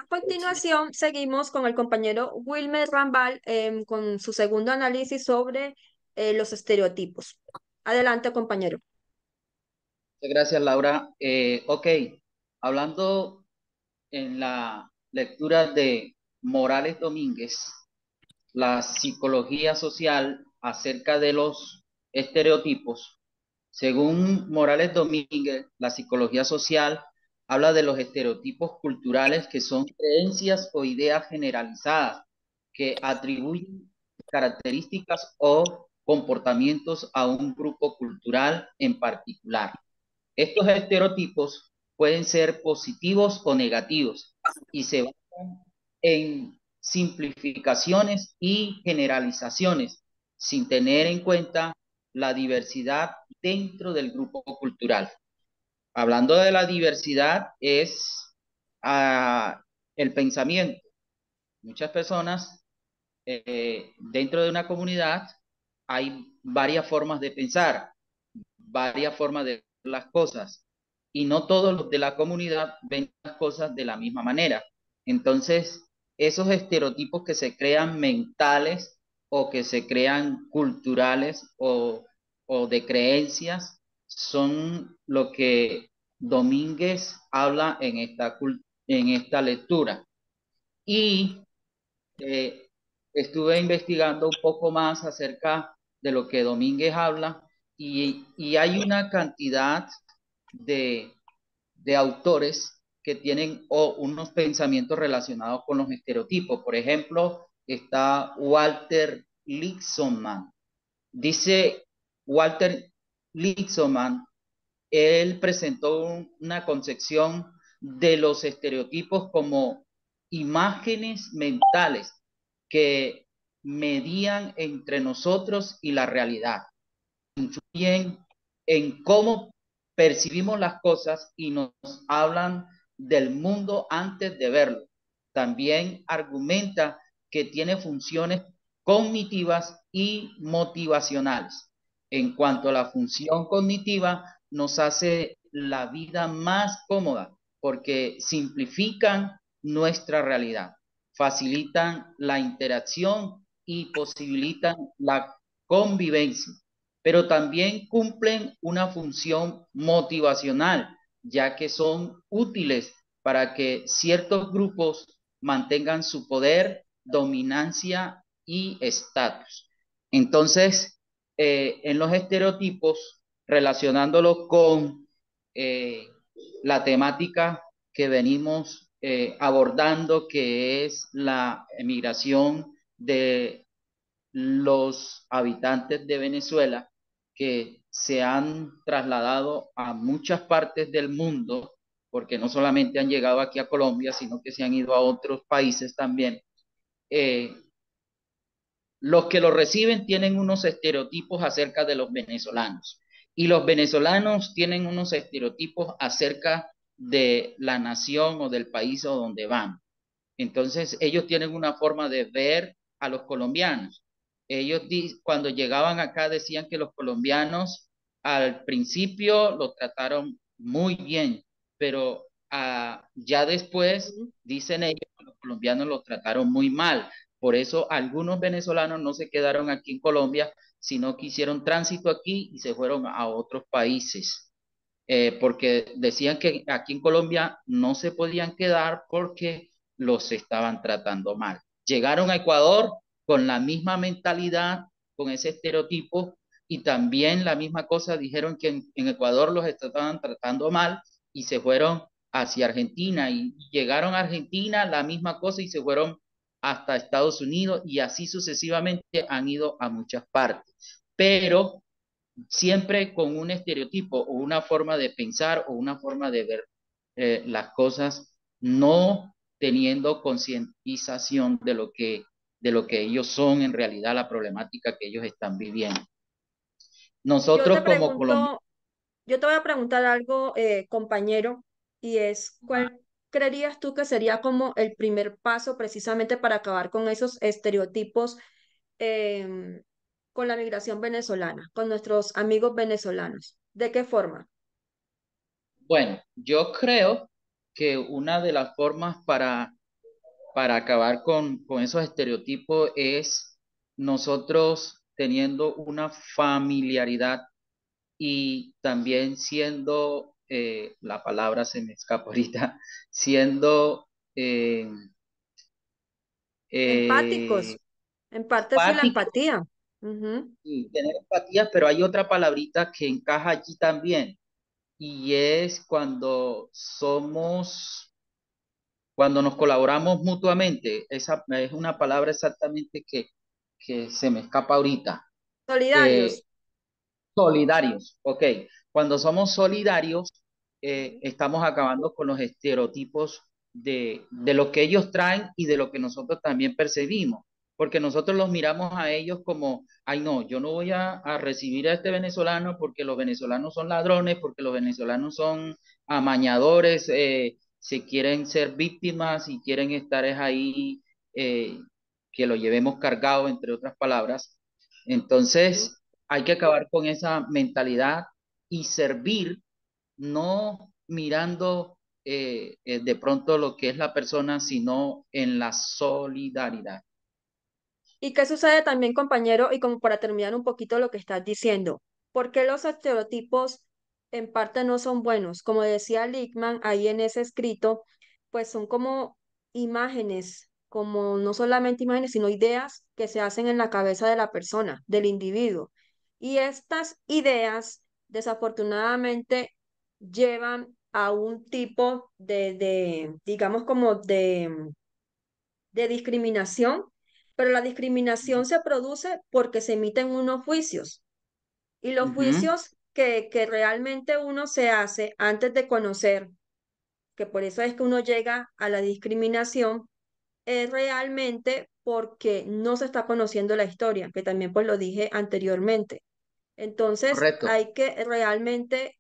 continuación, seguimos con el compañero Wilmer Rambal con su segundo análisis sobre los estereotipos. Adelante, compañero. Gracias, Laura. Ok, hablando en la lectura de Morales Domínguez, la psicología social acerca de los estereotipos. Según Morales Domínguez, la psicología social habla de los estereotipos culturales que son creencias o ideas generalizadas que atribuyen características o comportamientos a un grupo cultural en particular. Estos estereotipos pueden ser positivos o negativos y se basan en simplificaciones y generalizaciones sin tener en cuenta la diversidad dentro del grupo cultural. Hablando de la diversidad es el pensamiento. Muchas personas dentro de una comunidad hay varias formas de pensar, varias formas de ver las cosas y no todos los de la comunidad ven las cosas de la misma manera. Entonces, esos estereotipos que se crean mentales o que se crean culturales o de creencias son lo que Domínguez habla en esta lectura. Y eh, estuve investigando un poco más acerca de lo que Domínguez habla y hay una cantidad de, de autores que tienen unos pensamientos relacionados con los estereotipos. Por ejemplo, está Walter Litzman. Dice Walter Litzman, él presentó una concepción de los estereotipos como imágenes mentales que medían entre nosotros y la realidad, influyen en cómo percibimos las cosas y nos hablan del mundo antes de verlo. También argumenta que tiene funciones cognitivas y motivacionales. En cuanto a la función cognitiva, nos hace la vida más cómoda porque simplifican nuestra realidad, facilitan la interacción y posibilitan la convivencia, pero también cumplen una función motivacional, ya que son útiles para que ciertos grupos mantengan su poder, dominancia y estatus. Entonces, en los estereotipos, relacionándolo con la temática que venimos abordando, que es la emigración de los habitantes de Venezuela que se han trasladado a muchas partes del mundo, porque no solamente han llegado aquí a Colombia, sino que se han ido a otros países también. Eh, los que lo reciben tienen unos estereotipos acerca de los venezolanos y los venezolanos tienen unos estereotipos acerca de la nación o del país o donde van. Entonces, ellos tienen una forma de ver a los colombianos. Ellos cuando llegaban acá decían que los colombianos al principio los trataron muy bien, pero ya después dicen ellos que los colombianos los trataron muy mal. Por eso algunos venezolanos no se quedaron aquí en Colombia, sino que hicieron tránsito aquí y se fueron a otros países, porque decían que aquí en Colombia no se podían quedar porque los estaban tratando mal. Llegaron a Ecuador con la misma mentalidad, con ese estereotipo, y también la misma cosa dijeron que en Ecuador los estaban tratando mal y se fueron hacia Argentina y llegaron a Argentina la misma cosa y se fueron hasta Estados Unidos y así sucesivamente han ido a muchas partes. Pero siempre con un estereotipo o una forma de pensar o una forma de ver las cosas, no teniendo concientización de lo que ellos son en realidad, la problemática que ellos están viviendo. Yo te Nosotros como colombianos, pregunto, yo te voy a preguntar algo, compañero, y es, ¿cuál creerías tú que sería como el primer paso precisamente para acabar con esos estereotipos em, con la migración venezolana, con nuestros amigos venezolanos? ¿De qué forma? bueno, yo creo que una de las formas para para acabar con esos estereotipos es nosotros teniendo una familiaridad y también siendo, la palabra se me escapa ahorita, siendo eh, eh, Empáticos, en parte sí la empáticos empatía. Ujú. y tener empatía, pero hay otra palabrita que encaja allí también y es cuando nos colaboramos mutuamente. Esa es una palabra exactamente que se me escapa ahorita. Eh, Solidarios. Solidarios, ok. Cuando somos solidarios, Ujú. estamos acabando con los estereotipos de lo que ellos traen y de lo que nosotros también percibimos, porque nosotros los miramos a ellos como, ay no, yo no voy a recibir a este venezolano porque los venezolanos son ladrones, porque los venezolanos son amañadores, se quieren ser víctimas y quieren estar es ahí, que lo llevemos cargado, entre otras palabras. Ujú. Entonces, hay que acabar con esa mentalidad y servir, no mirando de pronto lo que es la persona, sino en la solidaridad. ¿Y qué sucede también, compañero? Y como para terminar un poquito lo que estás diciendo, ¿por qué los estereotipos en parte no son buenos? Como decía Lickman ahí en ese escrito, pues son como imágenes, como no solamente imágenes, sino ideas que se hacen en la cabeza de la persona, del individuo. Y estas ideas, desafortunadamente, llevan a un tipo digamos, como de discriminación, pero la discriminación se produce porque se emiten unos juicios y los Ujú, juicios que realmente uno se hace antes de conocer, que por eso es que uno llega a la discriminación, es realmente porque no se está conociendo la historia, que también pues lo dije anteriormente. Entonces, correcto. hay que realmente,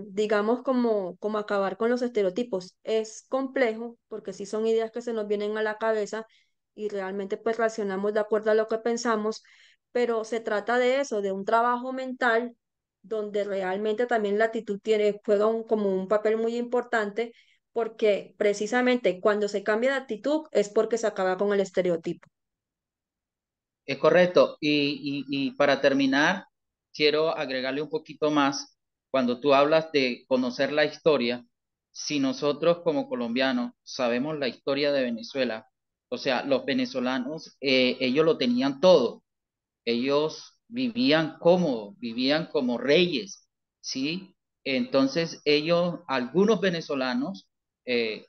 digamos, como acabar con los estereotipos. Es complejo porque sí son ideas que se nos vienen a la cabeza y realmente pues reaccionamos de acuerdo a lo que pensamos, pero se trata de eso, de un trabajo mental donde realmente también la actitud juega como un papel muy importante porque precisamente cuando se cambia de actitud es porque se acaba con el estereotipo. Es correcto. Y para terminar, quiero agregarle un poquito más. Cuando tú hablas de conocer la historia, si nosotros como colombianos sabemos la historia de Venezuela, o sea, los venezolanos, ellos lo tenían todo. Ellos vivían cómodos, vivían como reyes, ¿sí? Entonces ellos, algunos venezolanos, eh,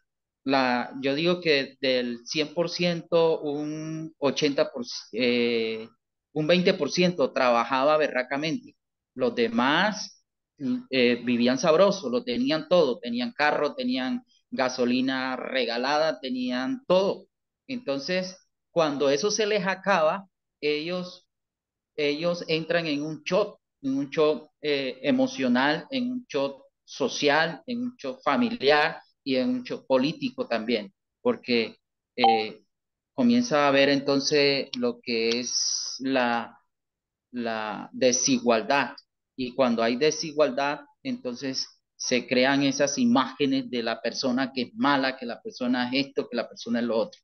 yo digo que del 100%, un 80%, un 20% trabajaba berracamente. Los demás vivían sabroso, lo tenían todo, tenían carro, tenían gasolina regalada, tenían todo. Entonces, cuando eso se les acaba, ellos entran en un shock emocional, en un shock social, en un shock familiar y en un shock político también, porque eh, comienza a ver entonces lo que es la desigualdad. Y cuando hay desigualdad, entonces se crean esas imágenes de la persona que es mala, que la persona es esto, que la persona es lo otro.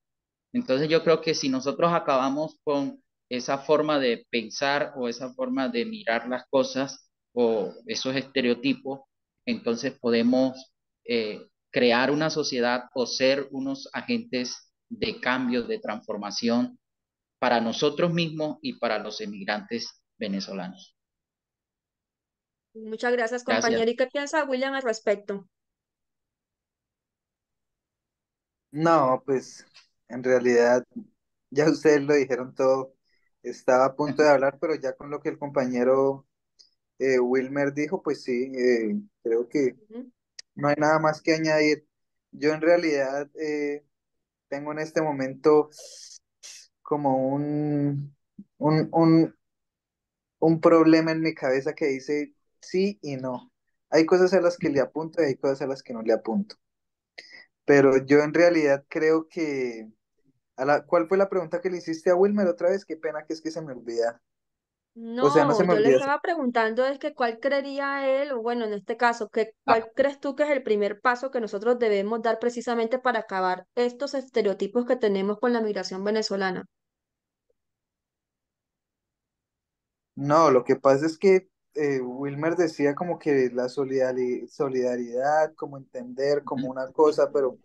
Entonces yo creo que si nosotros acabamos con esa forma de pensar o esa forma de mirar las cosas o esos estereotipos, entonces podemos crear una sociedad o ser unos agentes de cambio, de transformación para nosotros mismos y para los emigrantes venezolanos. Muchas gracias, Gracias. compañero. ¿Y qué piensa William al respecto? No, pues en realidad ya ustedes lo dijeron todo. Estaba a punto de hablar, pero ya con lo que el compañero Wilmer dijo, pues sí, creo que Ujú. no hay nada más que añadir. Yo en realidad tengo en este momento como un, un problema en mi cabeza que dice sí y no. Hay cosas a las que le apunto y hay cosas a las que no le apunto. Pero yo en realidad creo que ¿cuál fue la pregunta que le hiciste a Wilmer otra vez? Qué pena que es que se me olvida. O sea, no se No, me yo le olvida. estaba preguntando es que cuál creería él, o bueno, en este caso, que Ah, cuál crees tú que es el primer paso que nosotros debemos dar precisamente para acabar estos estereotipos que tenemos con la migración venezolana. No, lo que pasa es que Wilmer decía como que la solidaridad, como entender, como ujú, una cosa, pero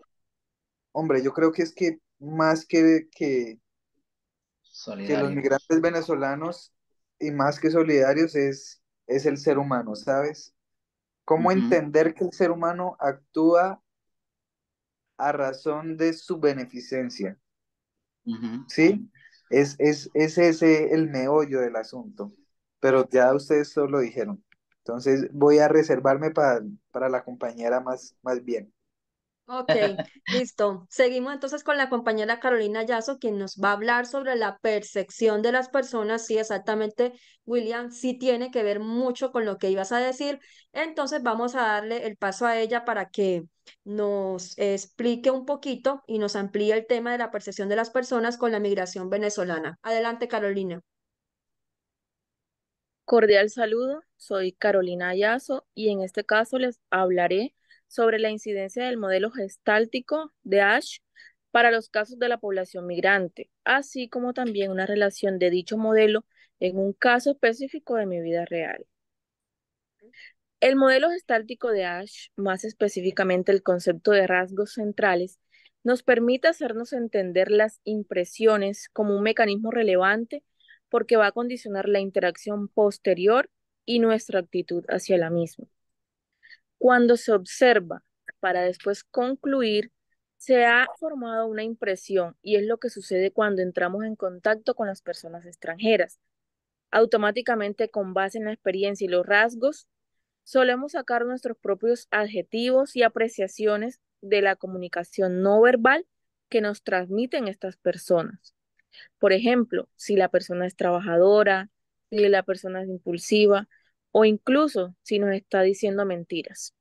hombre, yo creo que es que más que los solidario. migrantes venezolanos y más que solidarios es el ser humano, ¿sabes? Cómo Ujú, entender que el ser humano actúa a razón de su beneficencia, ujú. ¿sí? Es ese el meollo del asunto, pero ya ustedes solo dijeron. Entonces voy a reservarme para la compañera más bien. Ok, listo. Seguimos entonces con la compañera Carolina Yazo, quien nos va a hablar sobre la percepción de las personas. Sí, exactamente, William, sí tiene que ver mucho con lo que ibas a decir. Entonces vamos a darle el paso a ella para que nos explique un poquito y nos amplíe el tema de la percepción de las personas con la migración venezolana. Adelante, Carolina. Cordial saludo, soy Carolina Ayazo y en este caso les hablaré sobre la incidencia del modelo gestáltico de Ash para los casos de la población migrante, así como también una relación de dicho modelo en un caso específico de mi vida real. El modelo gestáltico de Ash, más específicamente el concepto de rasgos centrales, nos permite hacernos entender las impresiones como un mecanismo relevante porque va a condicionar la interacción posterior y nuestra actitud hacia la misma. Cuando se observa para después concluir, se ha formado una impresión y es lo que sucede cuando entramos en contacto con las personas extranjeras. Automáticamente, con base en la experiencia y los rasgos, solemos sacar nuestros propios adjetivos y apreciaciones de la comunicación no verbal que nos transmiten estas personas. Por ejemplo, si la persona es trabajadora, si la persona es impulsiva o incluso si nos está diciendo mentiras.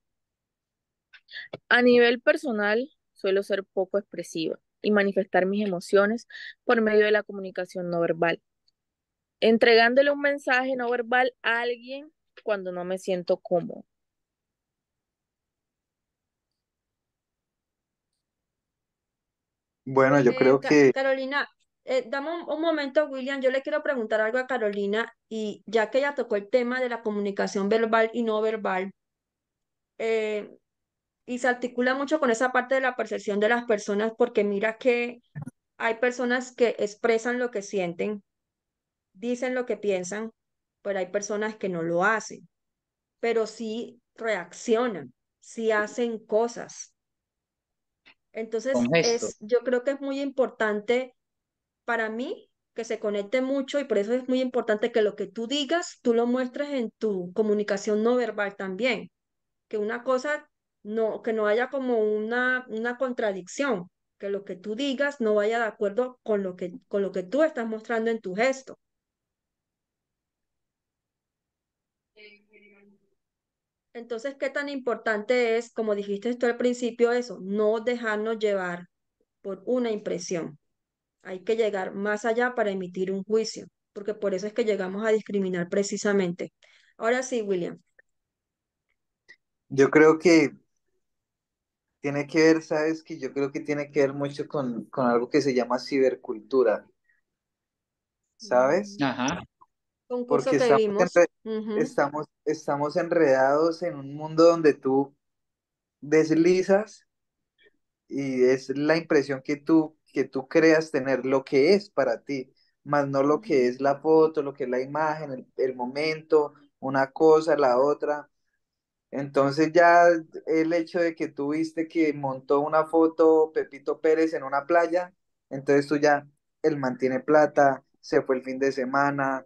A nivel personal, suelo ser poco expresiva y manifestar mis emociones por medio de la comunicación no verbal, entregándole un mensaje no verbal a alguien cuando no me siento cómodo. Bueno, yo creo que, Carolina, dame un momento, William. Yo le quiero preguntar algo a Carolina y ya que ella tocó el tema de la comunicación verbal y no verbal, eh, y se articula mucho con esa parte de la percepción de las personas, porque mira que hay personas que expresan lo que sienten, dicen lo que piensan, pero hay personas que no lo hacen, pero sí reaccionan, sí hacen cosas. Con Entonces, gesto. yo creo que es muy importante para mí que se conecte mucho y por eso es muy importante que lo que tú digas, tú lo muestres en tu comunicación no verbal también, que una cosa no, que no haya como una contradicción, que lo que tú digas no vaya de acuerdo con lo que tú estás mostrando en tu gesto. Entonces, ¿qué tan importante es, como dijiste tú al principio, eso, no dejarnos llevar por una impresión? Hay que llegar más allá para emitir un juicio, porque por eso es que llegamos a discriminar precisamente. Ahora sí, William. yo creo que tiene que ver, ¿sabes? Que yo creo que tiene que ver mucho con algo que se llama cibercultura, ¿sabes? Mm, Ajá. concurso Porque que vimos. Ujú. estamos enredados en un mundo donde tú deslizas y es la impresión que tú creas tener lo que es para ti, más no lo que Ujú. es la foto, lo que es la imagen, el momento, una cosa, la otra. Entonces ya el hecho de que tú viste que montó una foto Pepito Pérez en una playa, entonces tú ya, él mantiene plata, se fue el fin de semana,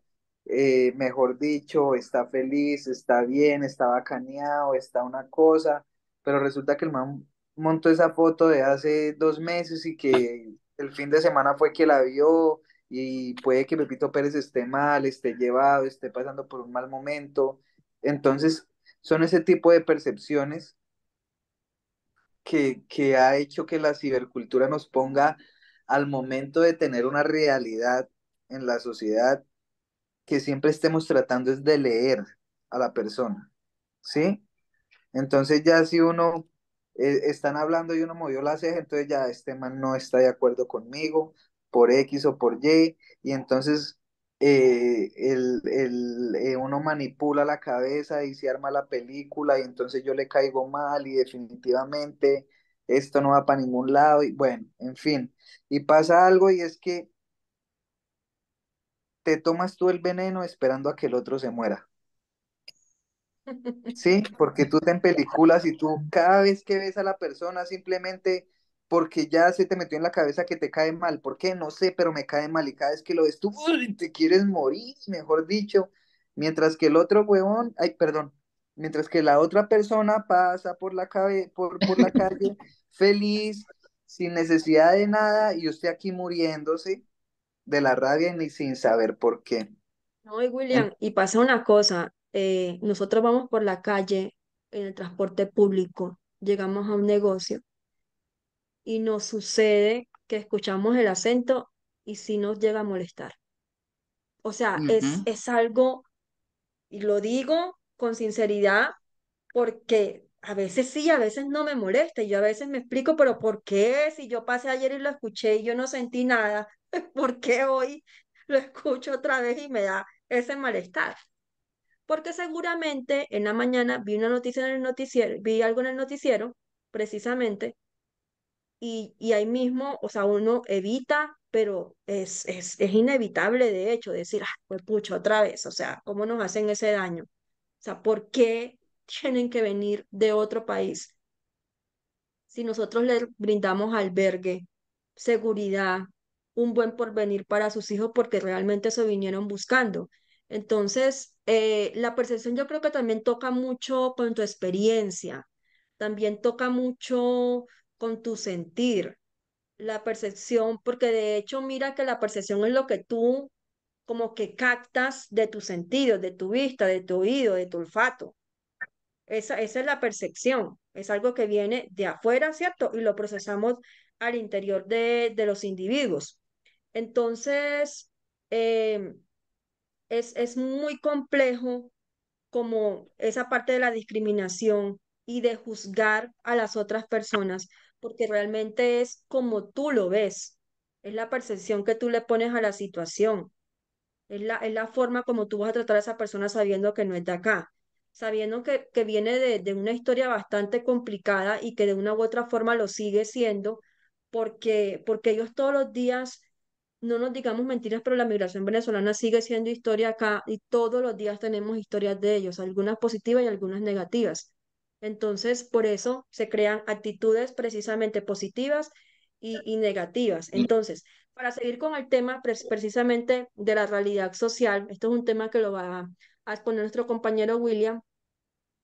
mejor dicho, está feliz, está bien, está bacaneado, está una cosa, pero resulta que el man montó esa foto de hace 2 meses y que el fin de semana fue que la vio y puede que Pepito Pérez esté mal, esté llevado, esté pasando por un mal momento. Entonces, son ese tipo de percepciones que ha hecho que la cibercultura nos ponga al momento de tener una realidad en la sociedad, que siempre estemos tratando es de leer a la persona, ¿sí? Entonces ya si uno están hablando y uno movió la ceja, entonces ya este man no está de acuerdo conmigo por X o por Y, y entonces uno manipula la cabeza y se arma la película y entonces yo le caigo mal y definitivamente esto no va para ningún lado y bueno, en fin, y pasa algo y es que te tomas tú el veneno esperando a que el otro se muera. Sí, porque tú te películas y tú cada vez que ves a la persona simplemente porque ya se te metió en la cabeza que te cae mal. ¿Por qué? No sé, pero me cae mal y cada vez que lo ves tú ¡uy! Te quieres morir, mejor dicho. Mientras que el otro huevón, ay, perdón, mientras que la otra persona pasa por por la calle feliz, sin necesidad de nada y usted aquí muriéndose de la rabia ni sin saber por qué. No, y William, y pasa una cosa, nosotros vamos por la calle en el transporte público, llegamos a un negocio y nos sucede que escuchamos el acento y sí nos llega a molestar. O sea, Ujú. es algo, y lo digo con sinceridad, porque a veces sí, a veces no me molesta, y yo a veces me explico, pero ¿por qué? Si yo pasé ayer y lo escuché y yo no sentí nada, ¿por qué hoy lo escucho otra vez y me da ese malestar? Porque seguramente en la mañana vi una noticia en el noticiero, vi algo en el noticiero, precisamente, y ahí mismo, o sea, uno evita, pero es inevitable, de hecho, decir, ah, pues pucha, otra vez, o sea, ¿cómo nos hacen ese daño? O sea, ¿por qué tienen que venir de otro país si nosotros les brindamos albergue, seguridad, un buen porvenir para sus hijos porque realmente eso vinieron buscando? Entonces, la percepción yo creo que también toca mucho con tu experiencia, también toca mucho con tu sentir, la percepción, porque de hecho mira que la percepción es lo que tú como que captas de tus sentidos, de tu vista, de tu oído, de tu olfato. Esa es la percepción, es algo que viene de afuera, ¿cierto? Y lo procesamos al interior de los individuos. Entonces, eh, es muy complejo como esa parte de la discriminación y de juzgar a las otras personas, porque realmente es como tú lo ves, es la percepción que tú le pones a la situación. Es la forma como tú vas a tratar a esa persona sabiendo que no es de acá, sabiendo que viene de una historia bastante complicada y que de una u otra forma lo sigue siendo, porque ellos todos los días, no nos digamos mentiras, pero la migración venezolana sigue siendo historia acá y todos los días tenemos historias de ellos, algunas positivas y algunas negativas. Entonces, por eso se crean actitudes precisamente positivas y negativas. Entonces, para seguir con el tema precisamente de la realidad social, esto es un tema que lo va a exponer nuestro compañero William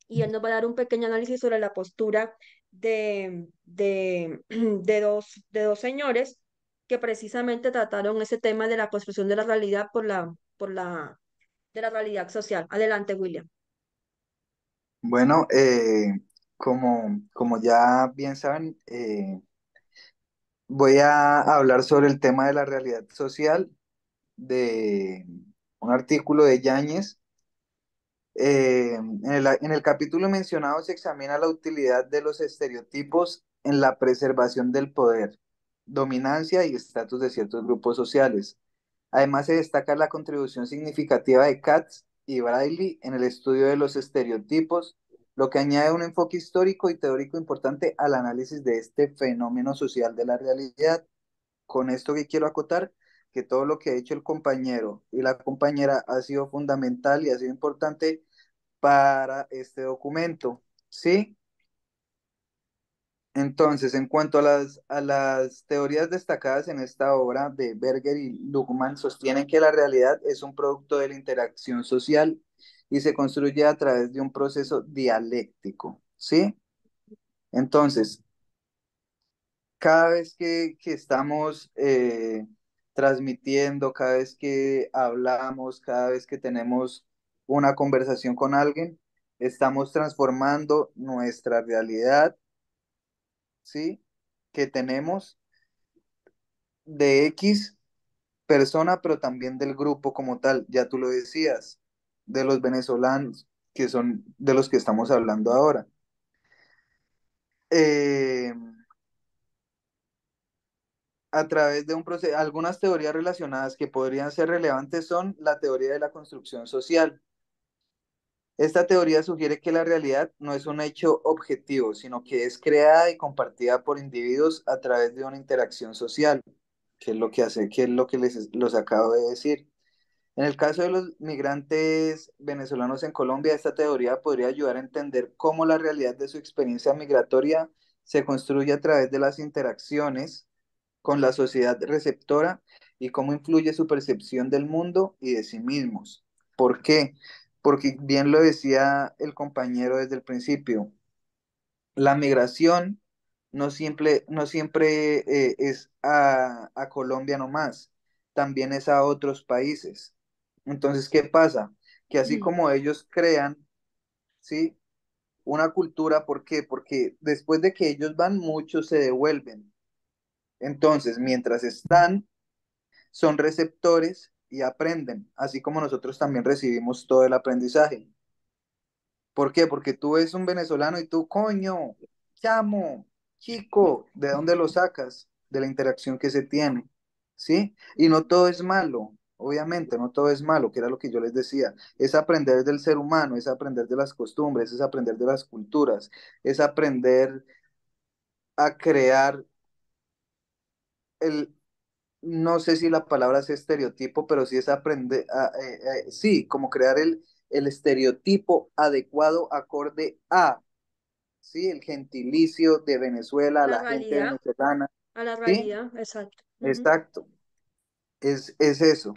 y él nos va a dar un pequeño análisis sobre la postura de dos señores que precisamente trataron ese tema de la construcción de la realidad de la realidad social. Adelante, William. Bueno, como ya bien saben, voy a hablar sobre el tema de la realidad social de un artículo de Yáñez. En el capítulo mencionado se examina la utilidad de los estereotipos en la preservación del poder, dominancia y estatus de ciertos grupos sociales. Además, se destaca la contribución significativa de Katz y Braille en el estudio de los estereotipos, lo que añade un enfoque histórico y teórico importante al análisis de este fenómeno social de la realidad. Con esto que quiero acotar, que todo lo que ha hecho el compañero y la compañera ha sido fundamental y ha sido importante para este documento, ¿sí? Entonces, en cuanto a a las teorías destacadas en esta obra de Berger y Luhmann, sostienen que la realidad es un producto de la interacción social y se construye a través de un proceso dialéctico, ¿sí? Entonces, cada vez que estamos transmitiendo, cada vez que hablamos, cada vez que tenemos una conversación con alguien, estamos transformando nuestra realidad, ¿sí? Que tenemos de X persona, pero también del grupo como tal. Ya tú lo decías, de los venezolanos, que son de los que estamos hablando ahora. Eh, a través de un proceso, algunas teorías relacionadas que podrían ser relevantes son la teoría de la construcción social. Esta teoría sugiere que la realidad no es un hecho objetivo, sino que es creada y compartida por individuos a través de una interacción social, que es lo que hace, que es lo que los acabo de decir. En el caso de los migrantes venezolanos en Colombia, esta teoría podría ayudar a entender cómo la realidad de su experiencia migratoria se construye a través de las interacciones con la sociedad receptora y cómo influye su percepción del mundo y de sí mismos. ¿Por qué? Porque bien lo decía el compañero desde el principio, la migración no siempre es a Colombia nomás, también es a otros países. Entonces, ¿qué pasa? Que así Mm, como ellos crean, ¿sí? Una cultura, ¿por qué? Porque después de que ellos van, muchos se devuelven. Entonces, mientras están, son receptores y aprenden, así como nosotros también recibimos todo el aprendizaje. ¿Por qué? Porque tú ves un venezolano y tú, coño, chamo, chico, ¿de dónde lo sacas? De la interacción que se tiene, ¿sí? Y no todo es malo, obviamente, no todo es malo, que era lo que yo les decía. Es aprender del ser humano, es aprender de las costumbres, es aprender de las culturas, es aprender a crear el, no sé si la palabra es estereotipo, pero sí es aprender, sí, como crear el estereotipo adecuado acorde a, sí, el gentilicio de Venezuela, a la la gente realidad, venezolana, a la sí, realidad, exacto. Ujú, exacto, es eso.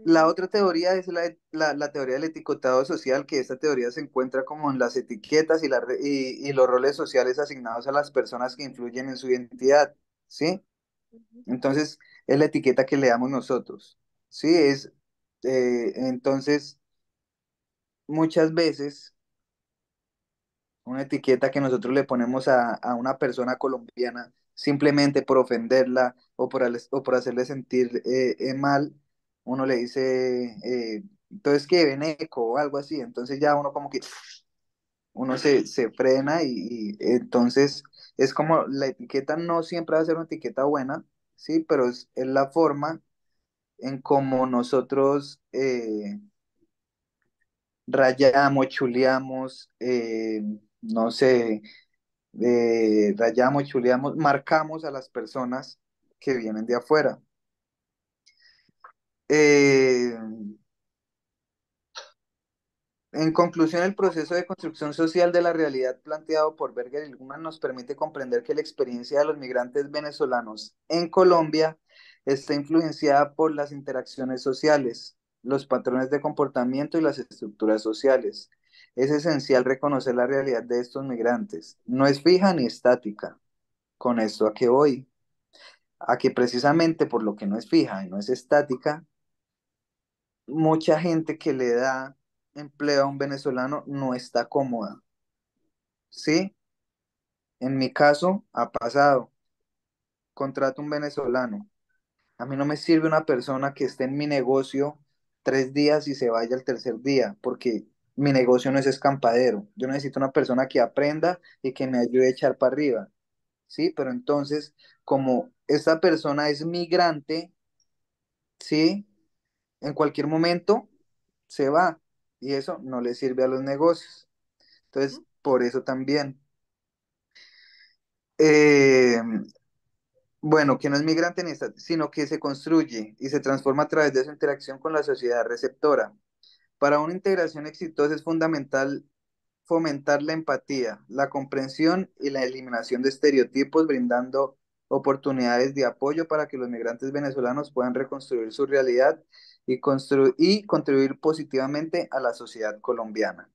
La ujú, otra teoría es la teoría del etiquetado social, que esta teoría se encuentra como en las etiquetas y los roles sociales asignados a las personas que influyen en su identidad, ¿sí? ujú. Entonces, es la etiqueta que le damos nosotros, ¿sí? Entonces, muchas veces, una etiqueta que nosotros le ponemos a una persona colombiana simplemente por ofenderla o por hacerle sentir mal, uno le dice, entonces que veneco o algo así, entonces ya uno como que uno se frena y entonces es como la etiqueta no siempre va a ser una etiqueta buena, sí, pero es la forma en cómo nosotros rayamos, chuleamos, no sé, rayamos, chuleamos, marcamos a las personas que vienen de afuera. Eh, en conclusión, el proceso de construcción social de la realidad planteado por Berger y Luhmann nos permite comprender que la experiencia de los migrantes venezolanos en Colombia está influenciada por las interacciones sociales, los patrones de comportamiento y las estructuras sociales. Es esencial reconocer la realidad de estos migrantes. No es fija ni estática. Con esto a qué voy, a que precisamente por lo que no es fija y no es estática, mucha gente que le da empleo a un venezolano no está cómoda, ¿sí? En mi caso ha pasado, contrato un venezolano. A mí no me sirve una persona que esté en mi negocio 3 días y se vaya el tercer día, porque mi negocio no es escampadero. Yo necesito una persona que aprenda y que me ayude a echar para arriba, ¿sí? Pero entonces, como esta persona es migrante, ¿sí? En cualquier momento se va y eso no le sirve a los negocios. Entonces, por eso también, eh, bueno, que no es migrante ni está, sino que se construye y se transforma a través de su interacción con la sociedad receptora. Para una integración exitosa es fundamental fomentar la empatía, la comprensión y la eliminación de estereotipos, brindando oportunidades de apoyo para que los migrantes venezolanos puedan reconstruir su realidad y contribuir positivamente a la sociedad colombiana.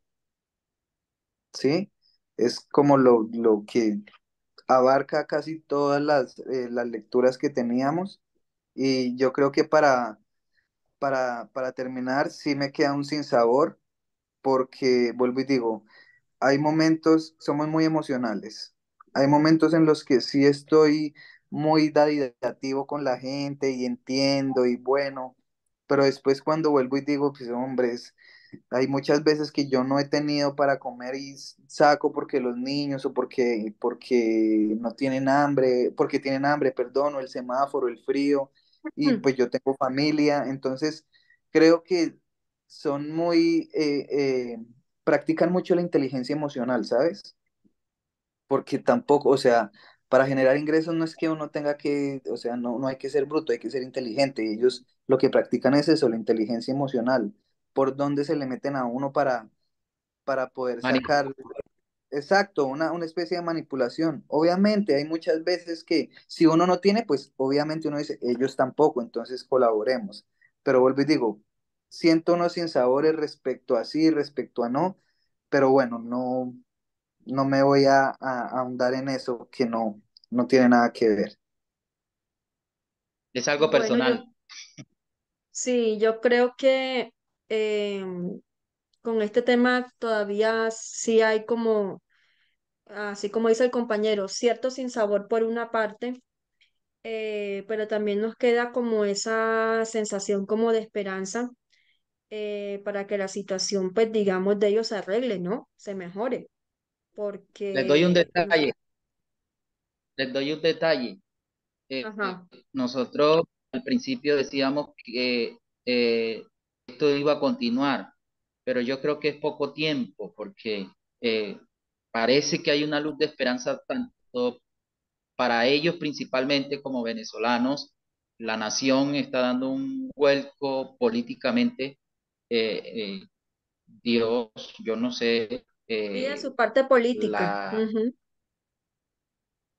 ¿Sí? Es como lo que abarca casi todas las lecturas que teníamos y yo creo que para terminar sí me queda un sinsabor porque vuelvo y digo, hay momentos, somos muy emocionales. Hay momentos en los que sí estoy muy dadivativo con la gente y entiendo y bueno, pero después cuando vuelvo y digo, pues hombres, hay muchas veces que yo no he tenido para comer y saco porque los niños o porque no tienen hambre, porque tienen hambre, perdón, o el semáforo, el frío, y pues yo tengo familia, entonces creo que son muy, practican mucho la inteligencia emocional, ¿sabes? Porque tampoco, o sea, para generar ingresos no es que uno tenga que, o sea, no hay que ser bruto, hay que ser inteligente. Y ellos lo que practican es eso, la inteligencia emocional, por dónde se le meten a uno para poder Mani- sacar, exacto, una especie de manipulación. Obviamente, hay muchas veces que si uno no tiene, pues obviamente uno dice, ellos tampoco, entonces colaboremos. Pero vuelvo y digo, siento unos sinsabores respecto a sí, respecto a no, pero bueno, no me voy a ahondar en eso que no tiene nada que ver. es algo Bueno, personal. sí, yo creo que con este tema todavía sí hay como, así como dice el compañero, cierto sinsabor por una parte, pero también nos queda como esa sensación como de esperanza para que la situación, pues digamos, de ellos se arregle, ¿no? Se mejore, Les doy un porque, detalle, les doy un detalle. ajá, Nosotros al principio decíamos que esto iba a continuar, pero yo creo que es poco tiempo porque eh, parece que hay una luz de esperanza tanto para ellos principalmente como venezolanos. La nación está dando un vuelco políticamente. eh, Dios, yo no sé, sí, de su parte política. la Ujú.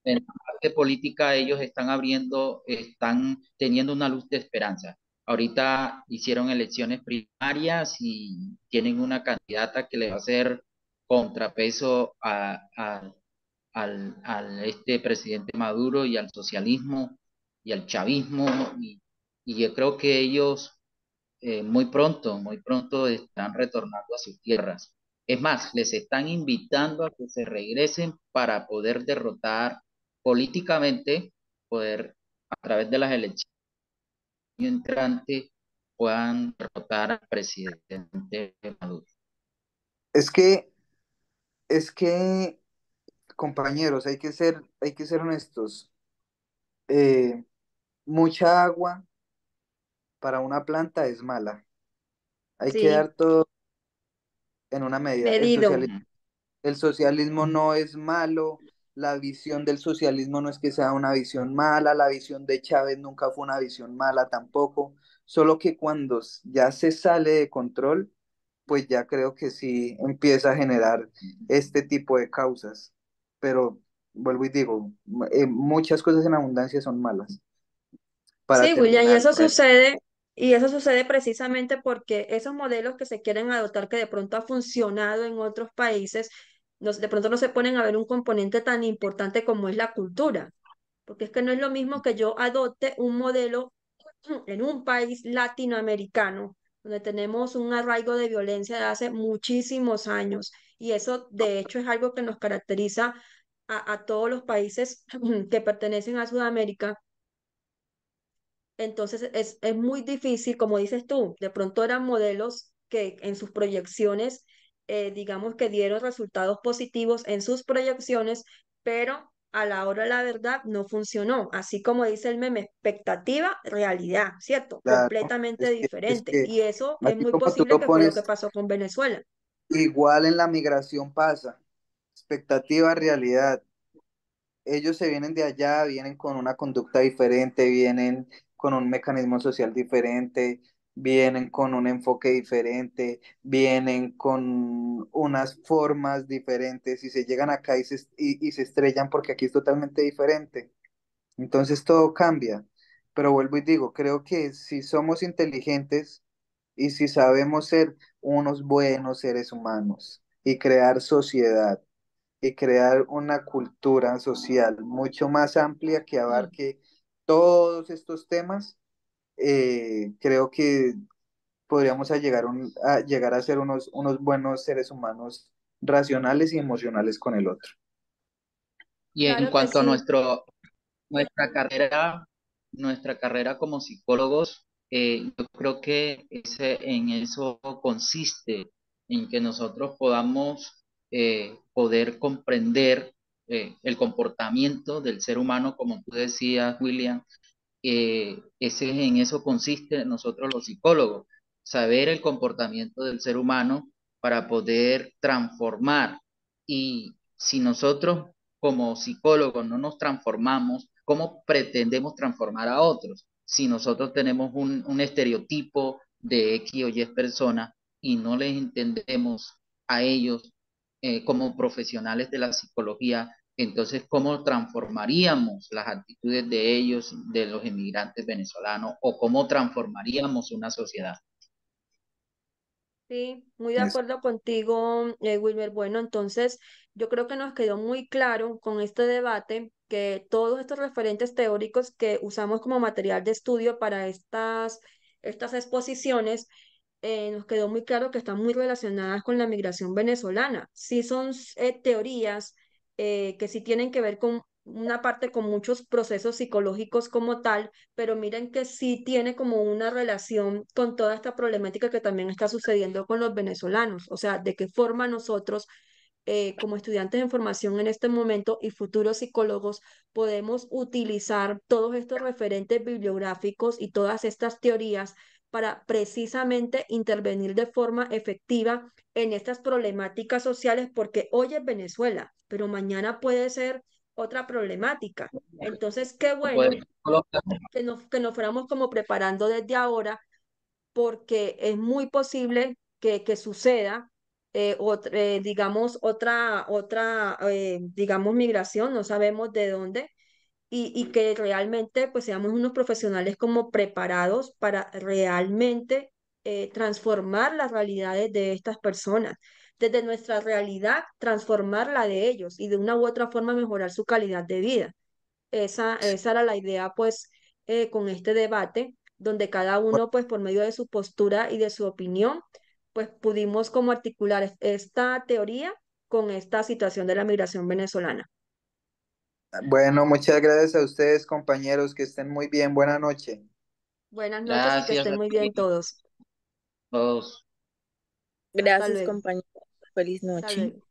en la parte política ellos están abriendo, están teniendo una luz de esperanza. Ahorita hicieron elecciones primarias y tienen una candidata que le va a hacer contrapeso al este presidente Maduro y al socialismo y al chavismo y yo creo que ellos muy pronto estarán retornando a sus tierras. Es más, les están invitando a que se regresen para poder derrotar políticamente, poder a través de las elecciones entrantes puedan derrotar al presidente Maduro. Es que, es que, compañeros, hay que ser honestos. Eh, Mucha agua para una planta es mala. Hay que Sí, dar todo en una medida. medido. El socialismo no es malo, la visión del socialismo no es que sea una visión mala, la visión de Chávez nunca fue una visión mala tampoco, solo que cuando ya se sale de control, pues ya creo que sí empieza a generar este tipo de causas. Pero vuelvo y digo, muchas cosas en abundancia son malas para Sí, William, terminar. y eso sucede precisamente porque esos modelos que se quieren adoptar, que de pronto ha funcionado en otros países, de pronto no se ponen a ver un componente tan importante como es la cultura, porque es que no es lo mismo que yo adopte un modelo en un país latinoamericano, donde tenemos un arraigo de violencia de hace muchísimos años, y eso de hecho es algo que nos caracteriza a todos los países que pertenecen a Sudamérica. Entonces es muy difícil, como dices tú, de pronto eran modelos que en sus proyecciones, digamos que dieron resultados positivos en sus proyecciones, pero a la hora de la verdad no funcionó. Así como dice el meme, expectativa, realidad, ¿cierto? Claro, Completamente es diferente. que Y eso es así muy como tú posible lo que fue lo que pones, pasó con Venezuela. igual en la migración pasa. Expectativa, realidad. Ellos se vienen de allá, vienen con una conducta diferente, vienen con un mecanismo social diferente, vienen con un enfoque diferente, vienen con unas formas diferentes y se llegan acá y se estrellan porque aquí es totalmente diferente. Entonces todo cambia. Pero vuelvo y digo, creo que si somos inteligentes y si sabemos ser unos buenos seres humanos y crear sociedad, y crear una cultura social mucho más amplia que Mm. abarque todos estos temas, creo que podríamos a llegar a ser unos buenos seres humanos racionales y emocionales con el otro. Y en Claro que cuanto a sí. nuestra carrera, nuestra carrera como psicólogos, yo creo que en eso consiste, en que nosotros podamos poder comprender el comportamiento del ser humano, como tú decías, William. En eso consiste nosotros los psicólogos, saber el comportamiento del ser humano para poder transformar. Y si nosotros como psicólogos no nos transformamos, ¿cómo pretendemos transformar a otros? Si nosotros tenemos un estereotipo de X o Y personas y no les entendemos a ellos como profesionales de la psicología, entonces, ¿cómo transformaríamos las actitudes de ellos, de los inmigrantes venezolanos, o cómo transformaríamos una sociedad? Sí, muy de Es- acuerdo contigo, Wilmer. Bueno, entonces yo creo que nos quedó muy claro con este debate que todos estos referentes teóricos que usamos como material de estudio para estas exposiciones, nos quedó muy claro que están muy relacionadas con la migración venezolana. Sí son teorías que sí tienen que ver con una parte con muchos procesos psicológicos como tal, pero miren que sí tiene como una relación con toda esta problemática que también está sucediendo con los venezolanos, o sea, de qué forma nosotros, como estudiantes en formación en este momento y futuros psicólogos, podemos utilizar todos estos referentes bibliográficos y todas estas teorías para precisamente intervenir de forma efectiva en estas problemáticas sociales, porque hoy es Venezuela, pero mañana puede ser otra problemática. Entonces, qué No bueno podemos colocar. que nos fuéramos como preparando desde ahora, porque es muy posible que suceda, digamos, digamos, migración, no sabemos de dónde, y que realmente pues seamos unos profesionales como preparados para realmente transformar las realidades de estas personas. Desde nuestra realidad, transformar la de ellos y de una u otra forma mejorar su calidad de vida. Esa era la idea, pues, con este debate, donde cada uno, pues, por medio de su postura y de su opinión, pues, pudimos como articular esta teoría con esta situación de la migración venezolana. Bueno, muchas gracias a ustedes, compañeros, que estén muy bien. Buena noche. Buenas noches y que Gracias estén a muy bien ti, todos. todos. Hasta Gracias, luego. compañero. Feliz Hasta noche. luego.